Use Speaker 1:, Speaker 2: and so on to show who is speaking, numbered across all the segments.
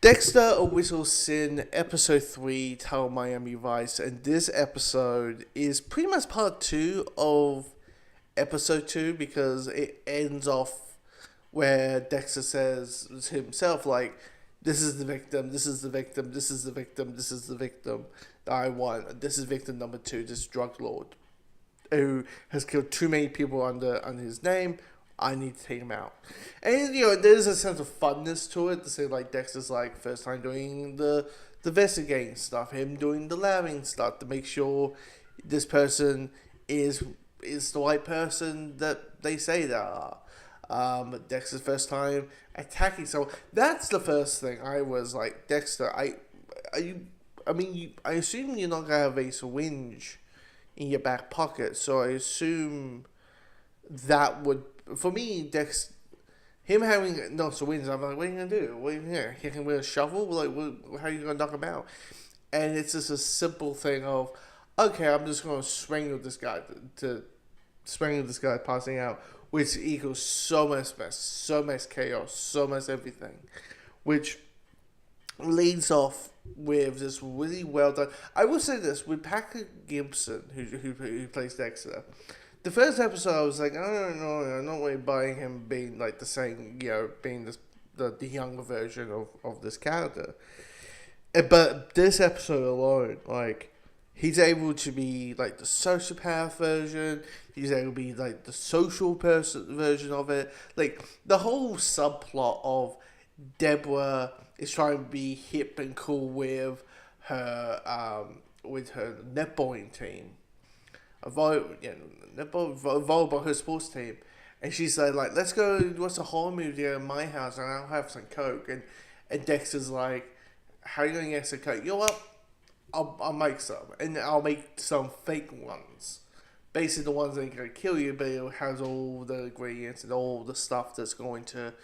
Speaker 1: Dexter: A Whistle Sin, Episode 3, Tell Miami Vice, and this episode is pretty much part 2 of Episode 2 because it ends off where Dexter says to himself, like, this is the victim, this is the victim, this is the victim, this is the victim that I want. This is victim number 2, this drug lord who has killed too many people under his name. I need to take him out. And, there's a sense of funness to it. To say, like, Dexter's, like, first time doing the investigating stuff. Him doing the labbing stuff to make sure this person is the right person that they say they are. Dexter's first time attacking someone. That's the first thing I was like, Dexter, I assume you're not going to have a syringe in your back pocket. So I assume that would, for me, him having no syringe, I'm like, what are you gonna do? What are you gonna hit him with a shovel? Like, how are you gonna knock him out? And it's just a simple thing of, okay, I'm just gonna strangle this guy to strangle this guy passing out, which equals so much mess, so much chaos, so much everything, which leads off with this really well done. I will say this with Patrick Gibson, who plays Dexter. The first episode, I was like, I don't know, I'm not really buying him being like the same, being the younger version of this character. But this episode alone, like, he's able to be like the sociopath version. He's able to be like the social person version of it. Like, the whole subplot of Deborah is trying to be hip and cool with her netballing team. Volleyball, her sports team, and she said, like, let's go watch a horror movie at my house and I'll have some coke, and Dexter's like, how are you gonna get some coke? You know what, I'll make some, and I'll make some fake ones, basically the ones that are gonna kill you, but it has all the ingredients and all the stuff that's going to,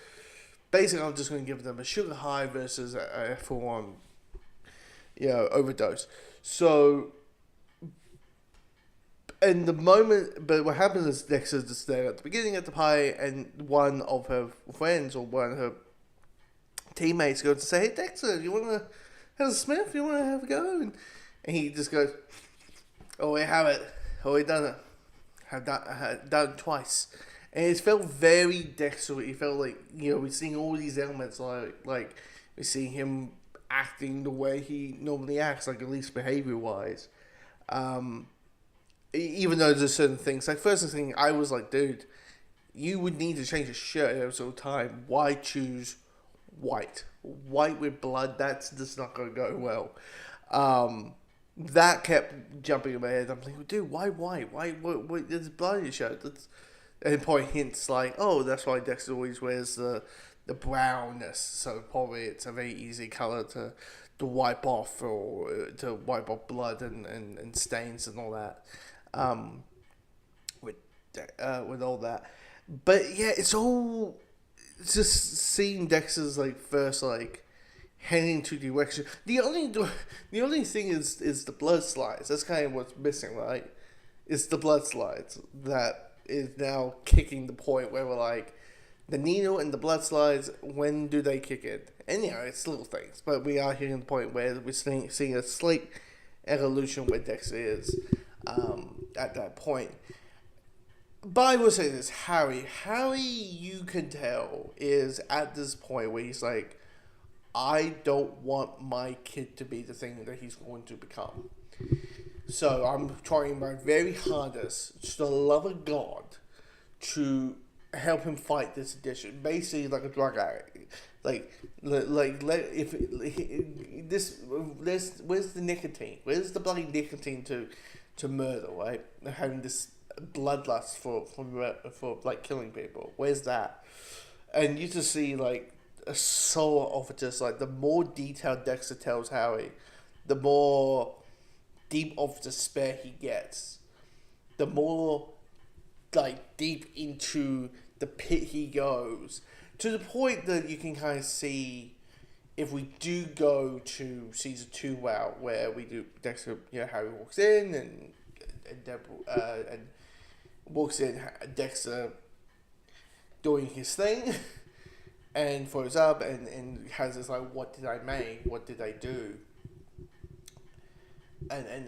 Speaker 1: basically I'm just gonna give them a sugar high versus a full on overdose. So, and the moment, but what happens is Dexter's just there at the beginning of the party, and one of her friends or one of her teammates goes to say, "Hey, Dexter, you want to have a sniff? You want to have a go?" And he just goes, "Oh, we have it. Oh, we done it. Have done it twice." And it felt very Dexter. It felt like, we're seeing all these elements, like we're seeing him acting the way he normally acts, like, at least behavior wise. Even though there's certain things, like, first thing, I was like, dude, you would need to change your shirt every single time. Why choose white? White with blood, that's just not going to go well. That kept jumping in my head. I'm like, dude, why white? Why, what, there's blood in your shirt. And probably hints like, oh, that's why Dexter always wears the brownness. So probably it's a very easy color to wipe off, or to wipe off blood and stains and all that. With all that, but yeah, it's just seeing Dexter's, like, first, like, heading to direction. The only thing is the blood slides. That's kind of what's missing, right? It's the blood slides that is now kicking the point where we're like, the needle and the blood slides, when do they kick in? And it's little things, but we are hitting the point where we're seeing a slight evolution where Dexter is. At that point. But I will say this, Harry, you can tell, is at this point where he's like, I don't want my kid to be the thing that he's going to become. So I'm trying my very hardest, just the love of God, to help him fight this addiction. Basically, like a drug addict. Where's the nicotine? Where's the bloody nicotine to murder, right? Having this bloodlust for like killing people. Where's that? And you just see, like, a soul of it. Just like, the more detailed Dexter tells Harry, the more deep of despair he gets. The more, like, deep into the pit he goes, to the point that you can kind of see, if we do go to season 2 where we do Dexter, Harry walks in and Deborah, and walks in, Dexter doing his thing, and throws up and has this like, what did I make? What did I do? And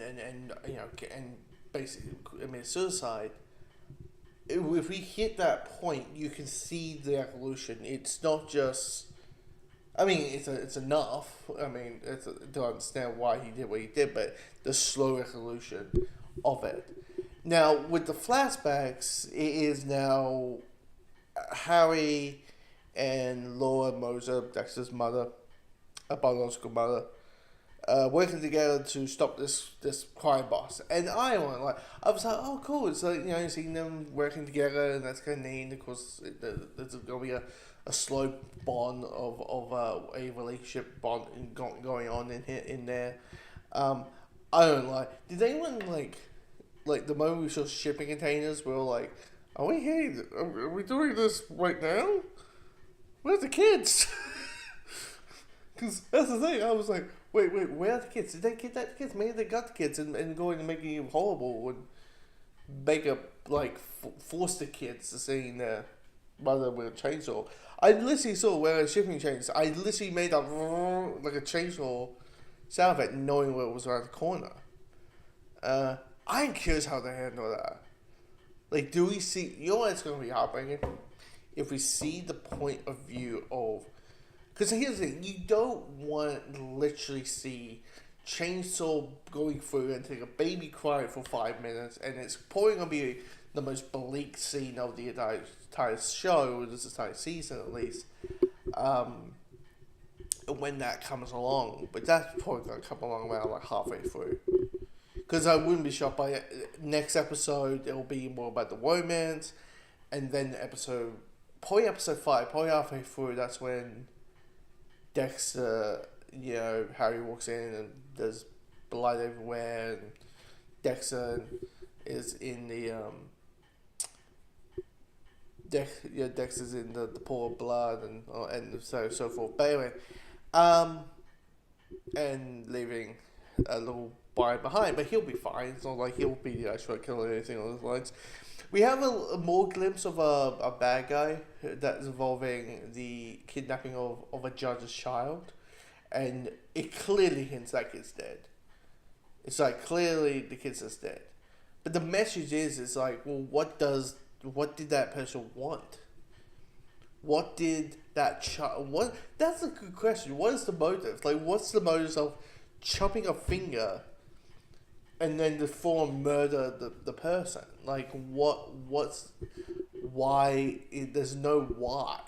Speaker 1: you know, and basically commit suicide. If we hit that point, you can see the evolution. It's not just. I mean, it's enough. I mean, to understand why he did what he did, but the slow evolution of it. Now, with the flashbacks, it is now Harry and Laura Moser, Dexter's mother, a biological mother, working together to stop this crime boss. And I was like, oh, cool. It's like, you know, seeing them working together, and that's kind of neat. Of course, there's going to be a slow bond of a relationship bond going on in there. I don't like. Did anyone like the moment we saw shipping containers? We were like, are we doing this right now? Where's the kids? Because that's the thing. I was like, wait, where are the kids? Did they get that kids? Maybe they got the kids and going and making it horrible and make force the kids to seeing their mother with a chainsaw. I literally saw where a shipping chainsaw. I literally made a like a chainsaw sound effect, knowing where it was around the corner. I'm curious how they handle that. Like, do we see? You know what's going to be heartbreaking? If we see the point of view of, because here's the thing, you don't want to literally see chainsaw going through and take a baby crying for 5 minutes, and it's probably going to be the most bleak scene of the entire show, or this entire season at least, when that comes along. But that's probably going to come along around like halfway through. Because I wouldn't be shocked by it. Next episode, it'll be more about the romance, and then probably episode 5, probably halfway through, that's when Dexter, you know, Harry walks in and there's blood everywhere, and Dexter is in the Dexter's in the pool of blood and so forth. But anyway, and leaving a little boy behind, but he'll be fine. It's not like he'll be the actual killer or anything along those lines. We have a more glimpse of a bad guy that's involving the kidnapping of a judge's child, and it clearly hints that kid's dead. It's like, clearly the kid's just dead. But the message is like, well, what did that person want? What did that child... That's a good question. What is the motive? Like, what's the motive of chopping a finger and then to form murder the person? Like, why... There's no why.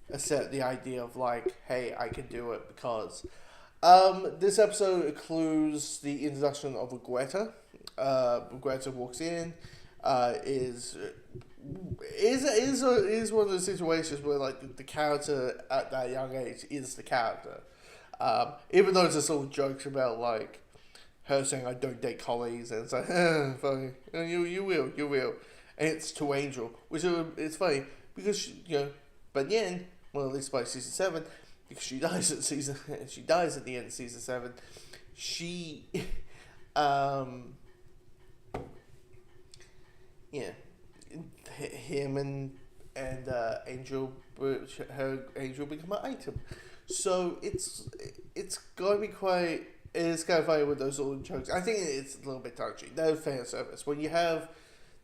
Speaker 1: Except the idea of like, hey, I can do it because... This episode includes the introduction of Greta. Greta walks in, is one of those situations where like the character at that young age is the character. Even though it's just all jokes about like her saying I don't date colleagues, and it's like funny, and you will, and it's to Angel, which it's funny because she, but then, well, at least by season 7, because she dies at the end of season 7, she him and Angel, her Angel become an item. So it's gonna be quite. It's kind of funny with those little jokes. I think it's a little bit touchy. No fan service when you have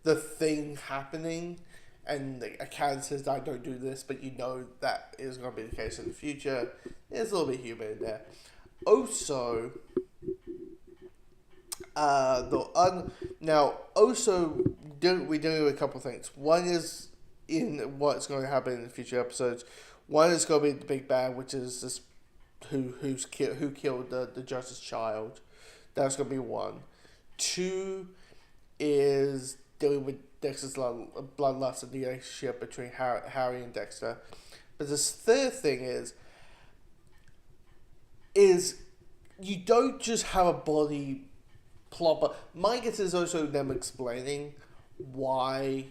Speaker 1: the thing happening, and a character says, "I don't do this," but you know that is gonna be the case in the future. There's a little bit of humor in there. Also, we're doing a couple of things. One is in what's going to happen in the future episodes. One is going to be the big bad, which is this who killed the judge's child. That's going to be one. 2 is dealing with Dexter's bloodlust and the relationship between Harry and Dexter. But this third thing is you don't just have a body plot, but my guess is also them explaining why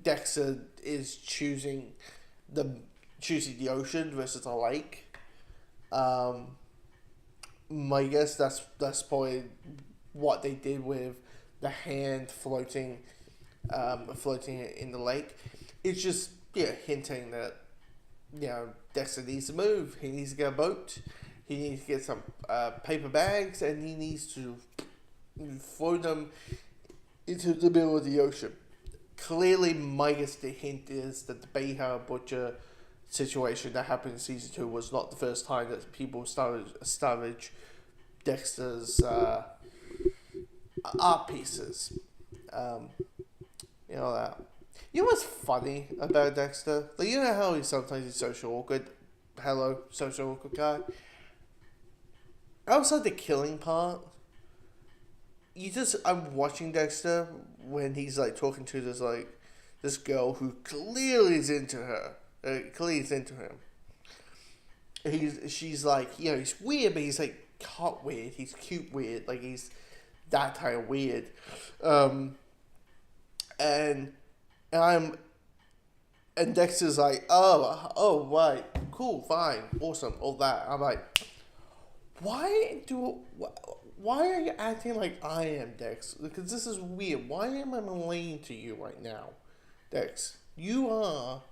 Speaker 1: Dexter is choosing the ocean versus a lake. My guess that's probably what they did with the hand floating in the lake. It's just hinting that, Dexter needs to move. He needs to get a boat. He needs to get some paper bags, and he needs to throw them into the middle of the ocean. Clearly, my guess the hint is that the Bayhar Butcher situation that happened in season 2 was not the first time that people started to savage Dexter's art pieces. That. You know what's funny about Dexter? Like, you know how he's social awkward? Hello, social awkward guy. Outside the killing part, I'm watching Dexter when he's like talking to this girl who clearly is into her. Clearly is into him. She's like, he's weird, but he's like hot weird. He's cute weird. Like, he's that kind of weird. And Dexter's like, oh, right, cool, fine, awesome, all that. I'm like, why are you acting like I am, Dex? Because this is weird. Why am I laying to you right now, Dex? You are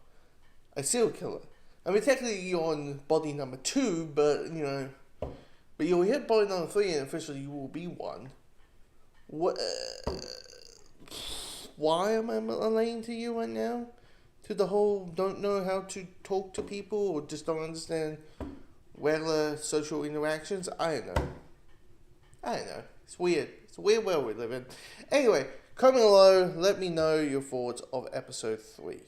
Speaker 1: a serial killer. I mean, technically you're on body number 2, but you'll hit body number 3, and officially you will be one. What? Why am I laying to you right now? To the whole don't know how to talk to people or just don't understand regular social interactions? I don't know. It's weird. It's a weird world we live in. Anyway, comment below. Let me know your thoughts of episode 3.